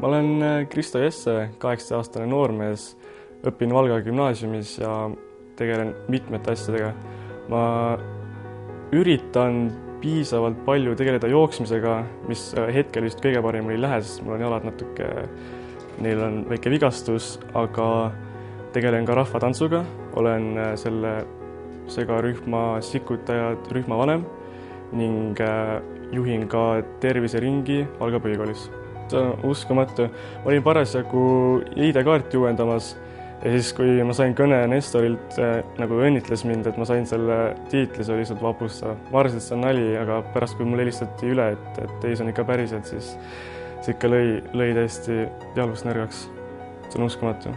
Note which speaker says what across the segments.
Speaker 1: Ma olen Kristo Jesse, 18-aastane noormees, õpin Valga gümnaasiumis ja tegelen mitmete asjadega. Ma üritan piisavalt palju tegeleda jooksmisega, mis hetkel just kõige paremini ei lähe, sest mul on jalad natuke, neil on väike vigastus, aga tegelen ka rahvatantsuga. Olen selle segarühma Sikutajad rühmavanem ning juhin ka terviseringi Valga põhikoolis. Uskumatu. Ma olin parasjagu ID-kaarti uuendamas ja siis, kui ma sain kõne Nestorilt, nagu õnnitles mind, et ma sain selle tiitli, see oli lihtsalt vapustav. Ma arvasin, et see on nali, aga pärast, kui mulle helistati üle, et ei, see on ikka päriselt, siis see ikka lõi täiesti jalust nõrgaks. See on uskumatu.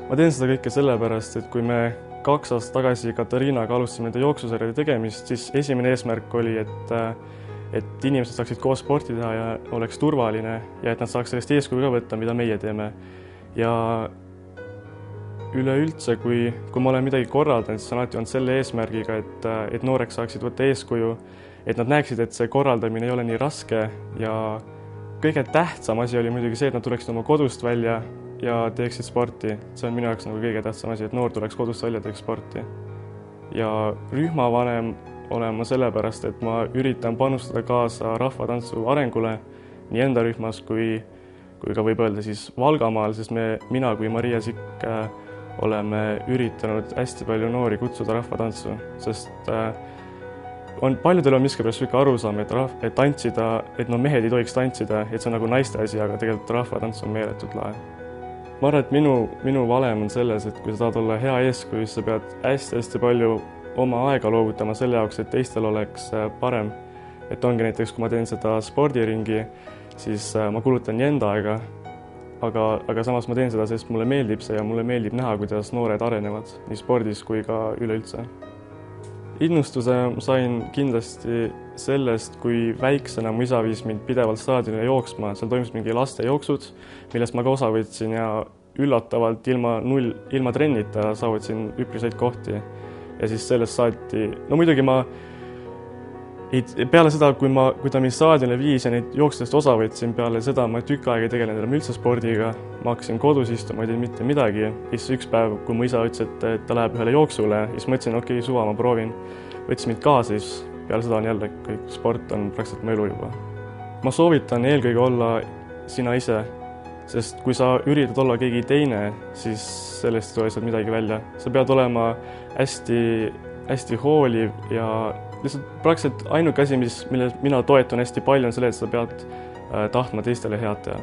Speaker 1: Ma teen seda kõike sellepärast, et kui me 2 aastat tagasi Katariinaga alustasime nende jooksusarjade tegemist, siis esimene eesmärk oli, et inimesed saaksid koos sporti teha ja oleks turvaline ja et nad saaks sellest eeskuju ka võtta, mida meie teeme. Ja üleüldse, kui ma olen midagi korraldanud, siis on alati olnud selle eesmärgiga, et nooreks saaksid võtta eeskuju, et nad näeksid, et see korraldamine ei ole nii raske ja kõige tähtsam asi oli muidugi see, et nad tuleksid oma kodust välja ja teeksid sporti. See on minu jaoks nagu kõige tähtsam asi, et noor tuleks kodust välja, teeks sporti. Ja rühmavanem olen ma sellepärast, et ma üritan panustada kaasa rahvatantsu arengule nii enda rühmas kui ka võib öelda siis Valgamaal, sest mina kui Maria Sikk oleme üritanud hästi palju noori kutsuda rahvatantsu, sest paljudel on miskipärast sihuke arusaam, et tantsida, et mehed ei tohiks tantsida, et see on nagu naiste asi, aga tegelikult rahvatants on meeletult lahe. Ma arvan, et minu valem on selles, et kui sa tahad olla hea eeskuju, siis sa pead hästi palju oma aega loovutama selle jaoks, et teistel oleks parem. Et ongi näiteks, kui ma teen seda spordiringi, siis ma kulutan nii enda aega, aga samas ma teen seda, sest mulle meeldib see ja mulle meeldib näha, kuidas noored arenevad nii spordis kui ka üleüldse. Innustuse sain kindlasti sellest, kui väiksena mu isa viis mind pidevalt staadionile jooksma. Seal toimus mingi lastejooksud, millest ma ka osa võtsin ja üllatavalt ilma trennita saavutasin üpris häid kohti. Ja siis sellest saati, muidugi peale seda, kui ta mind staadionile viis ja neid jooksudest osa võtsin, peale seda ma tükk aega ei tegelenud enam üldse spordiga. Ma hakkasin kodus istuma, ei teinud mitte midagi. Siis üks päev, kui mu isa ütles, et ta läheb ühele jooksule, siis mõtlesin, okei, suva, ma proovin. Võtsin mind kaasa, siis peale seda on jälle kõik sport on praktiliselt mu elu juba. Ma soovitan eelkõige olla sina ise, sest kui sa üritad olla keegi teine, siis sellest ei tule lihtsalt midagi välja. Sa pead olema hästi hooliv ja lihtsalt praktiliselt ainuke asi, milles mina toetun hästi palju, on selle, et sa pead tahtma teistele head teha.